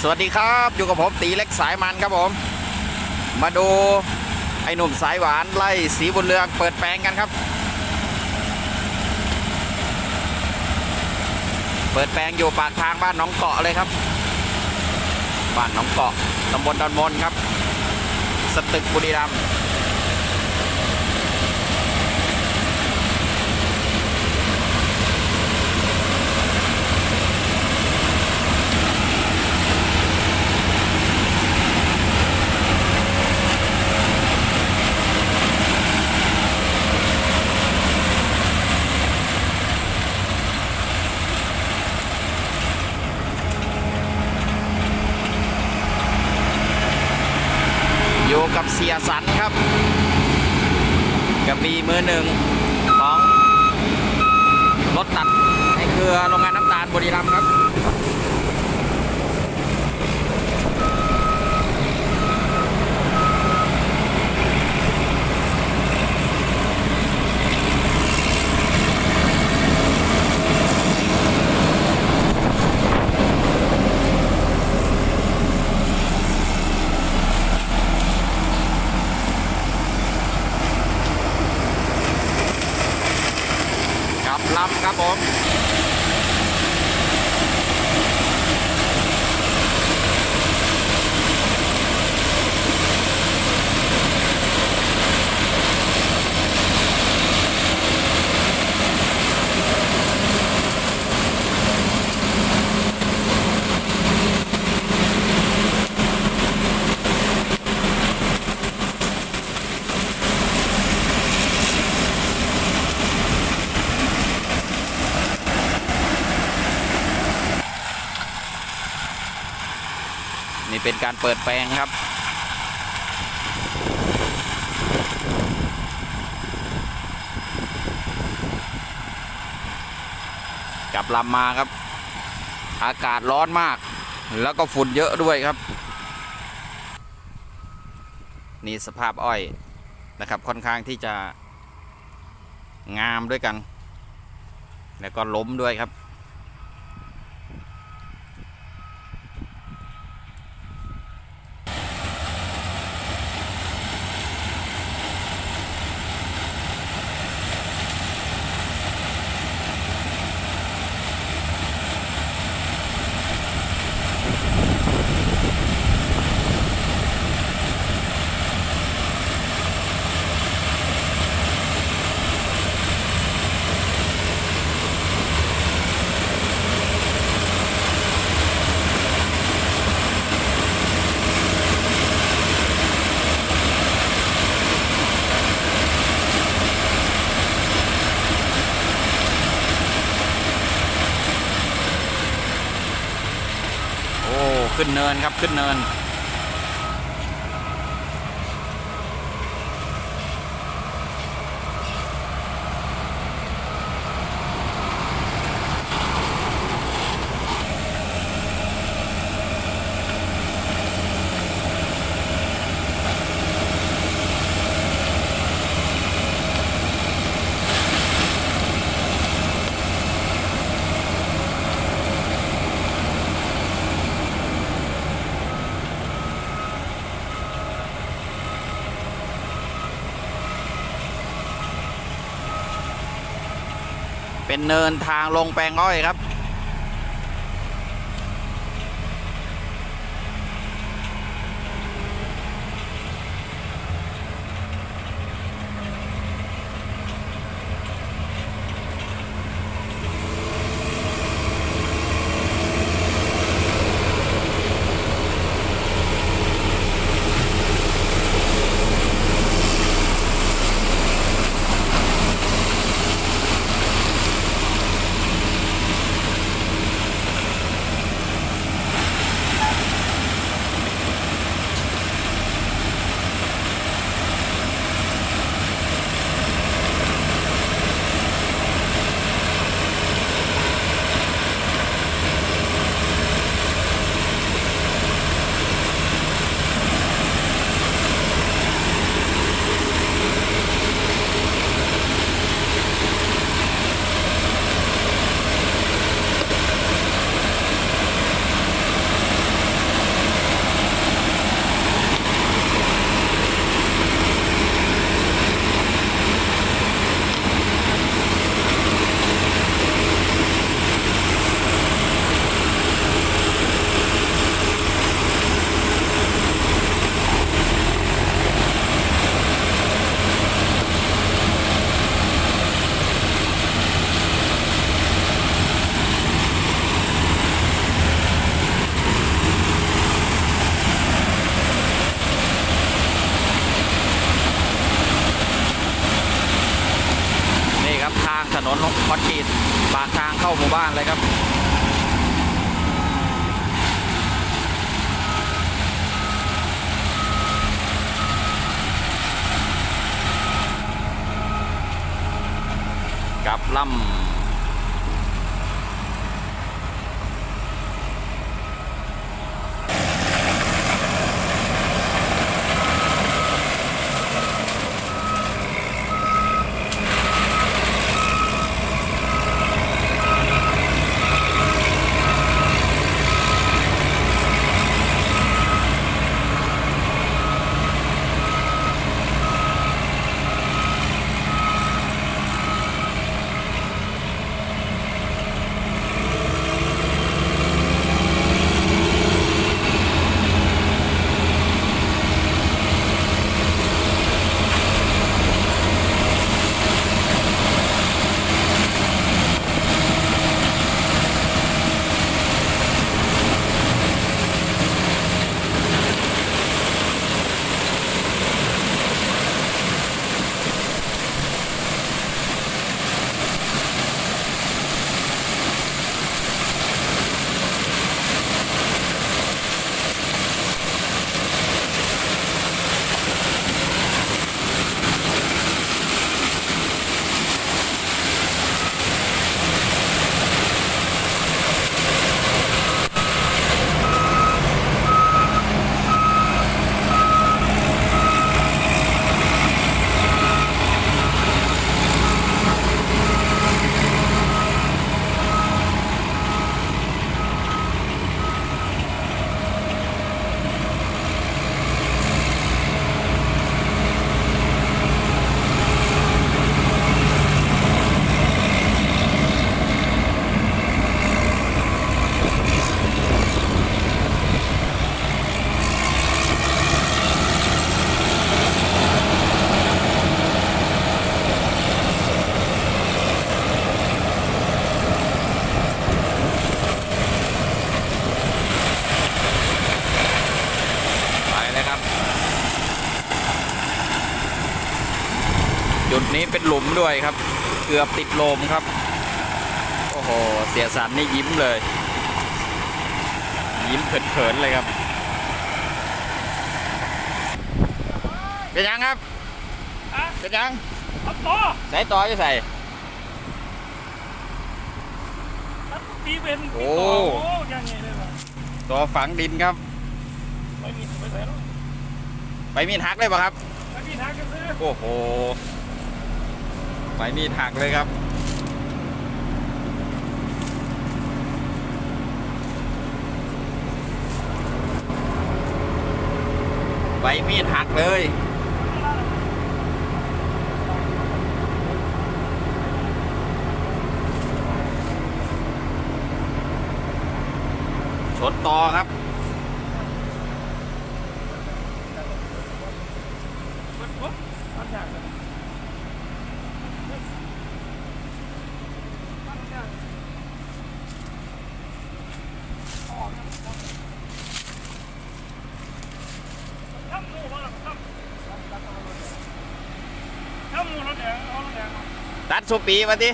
สวัสดีครับอยู่กับผมตีเล็กสายมันครับผมมาดูไอ้หนุ่มสายหวานไล่สีบุญเรืองเปิดแปลงกันครับเปิดแปลงอยู่ปากทางบ้านหนองเกาะเลยครับบ้านหนองเกาะตำบลดอนมนครับสตึกบุรีรัมย์อยู่กับเสียสันครับกระบี่มือหนึ่งของรถตัดในเครือโรงงานน้ำตาลบุรีรัมย์ครับลำครับผมนี่เป็นการเปิดแปลงครับกลับลำมาครับอากาศร้อนมากแล้วก็ฝุ่นเยอะด้วยครับนี่สภาพอ้อยนะครับค่อนข้างที่จะงามด้วยกันแล้วก็ล้มด้วยครับขึ้นเนินครับขึ้นเนินเป็นเนินทางลงแปลงอ้อยครับ หมู่บ้านเลยครับกับลำจุดนี้เป็นหลุมด้วยครับเกือบติดลมครับโอ้โหเสียสันนี่ยิ้มเลยยิ้มเขินๆเลยครับเป็นยังครับเป็นยังใส่ต่อจะใส่โอ้ตัวฝังดินครับไปมีดหักเลยป่ะครับโอ้โหไปมีดหักเลยครับใบมีดหักเลยชนต่อครับตัดสุปีมาดิ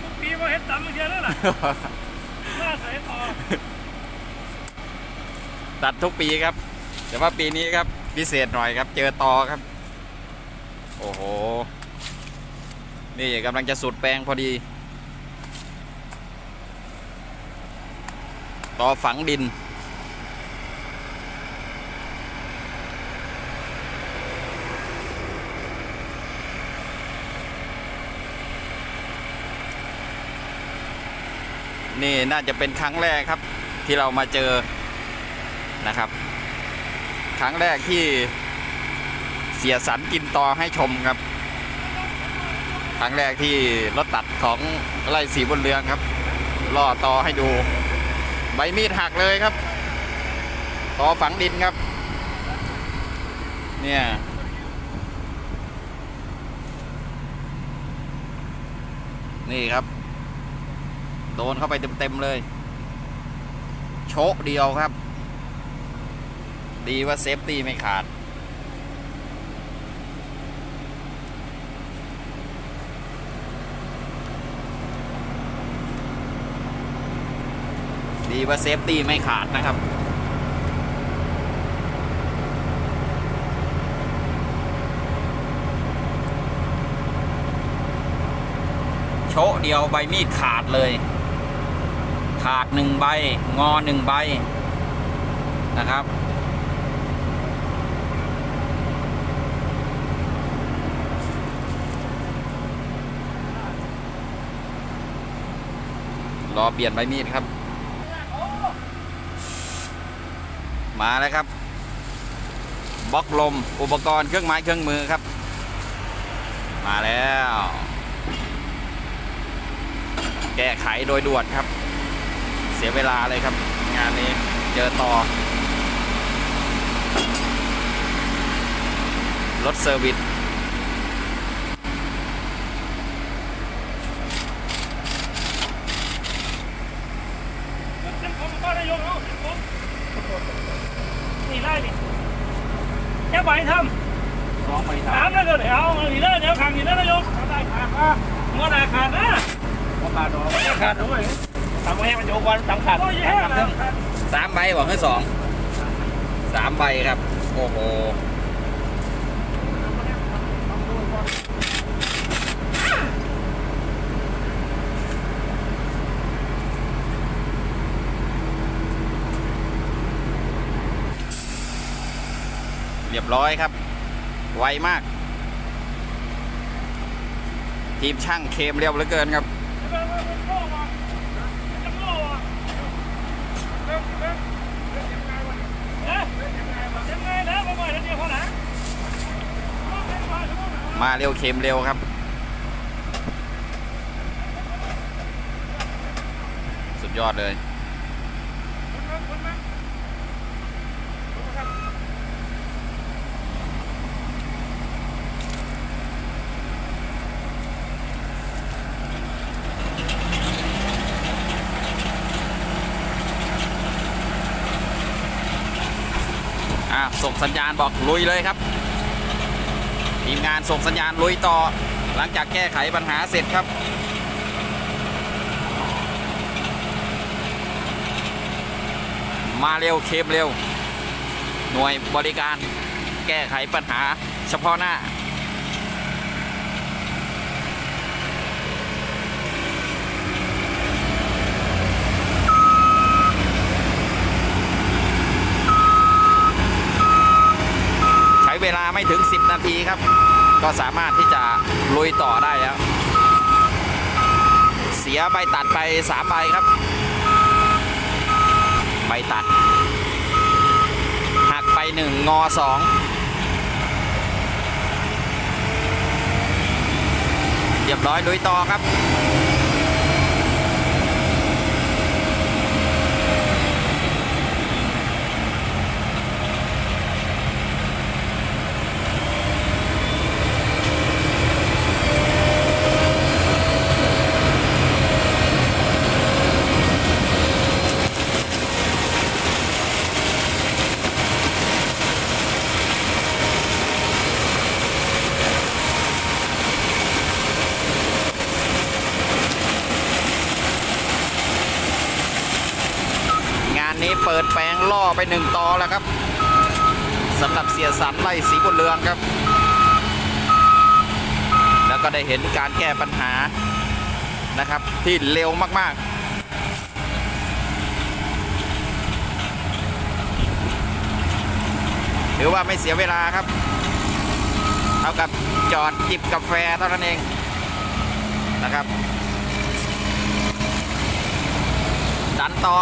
สุปีมาเห็นตำเมื่อกี้แล้วล่ะน่าใส่ต่อตัดทุกปีครับแต่ว่าปีนี้ครับพิเศษหน่อยครับเจอตอครับโอ้โหนี่กำลังจะสุดแปลงพอดีตอฝังดินนี่น่าจะเป็นครั้งแรกครับที่เรามาเจอนะครับครั้งแรกที่เสียสันกินตอให้ชมครับครั้งแรกที่รถตัดของไร่สีบุญเรืองครับล่อตอให้ดูใบมีดหักเลยครับตอฝังดินครับเนี่ยนี่ครับโดนเข้าไปเต็มๆเลยโชกเดียวครับดีว่าเซฟตี้ไม่ขาด ดีว่าเซฟตี้ไม่ขาดนะครับโชะเดียวใบมีดขาดเลยขาด1 ใบงอ1 ใบนะครับรอเปลี่ยนใบมีดครับมาแล้วครับบล็อกลมอุปกรณ์เครื่องไม้เครื่องมือครับมาแล้วแก้ไขโดยด่วนครับเสียเวลาเลยครับงานนี้เจอต่อรถเซอร์วิสนี่ไล่ดิแค่ใบทำถามแล้วเดี๋ยวเอาอีกแล้วเดี๋ยวขังอีกแล้วนายกได้ขาดอ่ะเมื่อได้ขาดนะขาดไม่ขาดด้วยทำให้มันโยกวันทำขาด3 ใบบอกให้3 ใบครับโอ้โหเรียบร้อยครับไวมากทีมช่างเคมเร็วเหลือเกินครับมาเร็วเคมเร็วครับสุดยอดเลยส่งสัญญาณบอกลุยเลยครับทีมงานส่งสัญญาณลุยต่อหลังจากแก้ไขปัญหาเสร็จครับมาเร็วเคมเร็วหน่วยบริการแก้ไขปัญหาเฉพาะหน้าเวลาไม่ถึง10 นาทีครับก็สามารถที่จะลุยต่อได้แล้วเสียใบตัดไป3 ใบครับใบตัดหักไป1 งอ 2เรียบร้อยลุยต่อครับนี้เปิดแปลงล่อไป1 ตอแล้วครับสำหรับเสียสันไล่สีบุญเรืองครับแล้วก็ได้เห็นการแก้ปัญหานะครับที่เร็วมากๆถือว่าไม่เสียเวลาครับเท่ากับจอดจิบกาแฟเท่านั้นเองนะครับดันต่อ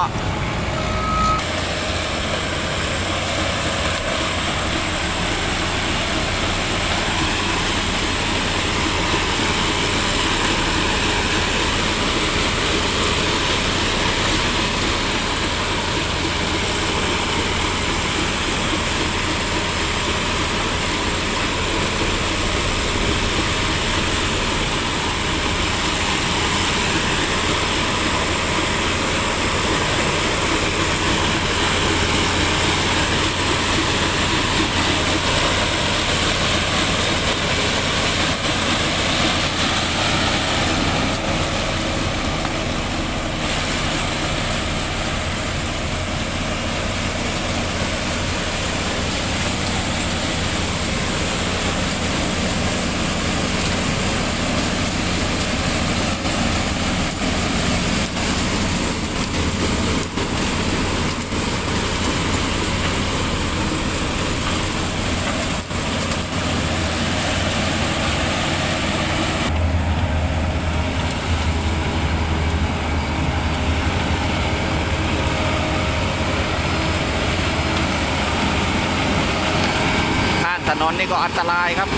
ถนนนี่ก็อันตรายครับ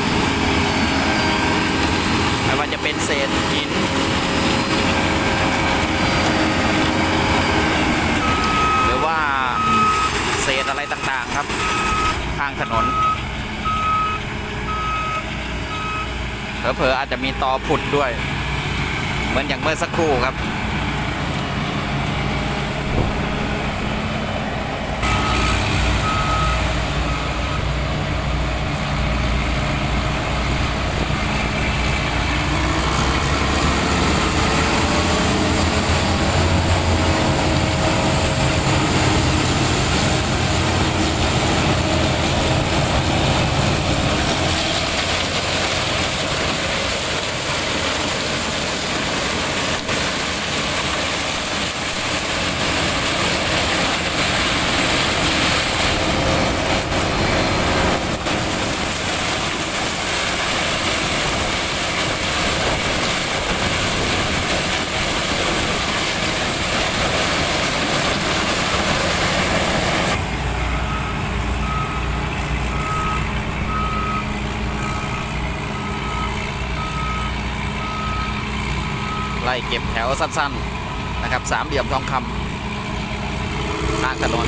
ไม่ว่าจะเป็นเศษหินหรือว่าเศษอะไรต่างๆครับข้างถนนเผลอๆอาจจะมีตอผุดด้วยเหมือนอย่างเมื่อสักครู่ครับไล่เก็บแถวสั้นๆนะครับสามเหลี่ยมทองคำข้างถนน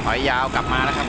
ถอยยาวกลับมานะครับ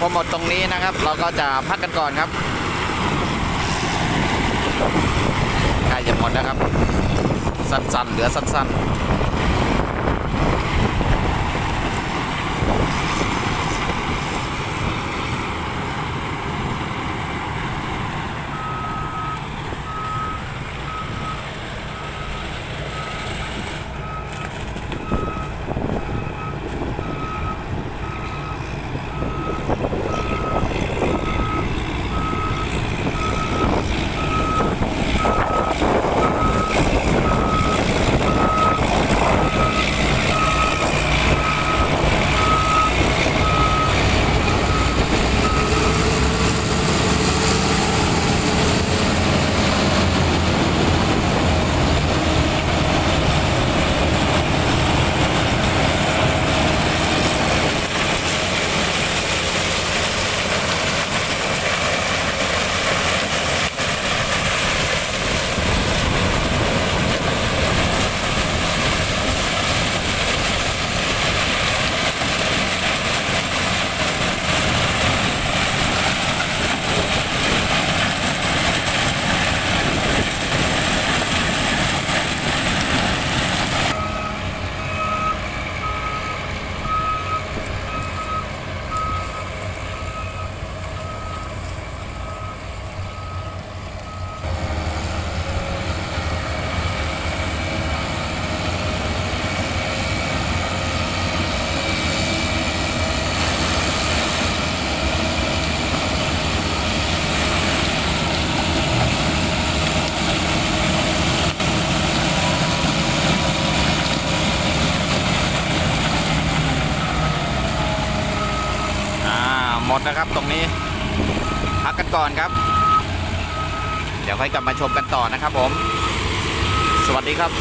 อหมดตรงนี้นะครับ เราก็จะพักกันก่อนครับใกล้จะหมดแล้วครับสั้นๆเหลือสั้นๆหมดนะครับตรงนี้พักกันก่อนครับเดี๋ยวค่อยกลับมาชมกันต่อนะครับผมสวัสดีครับ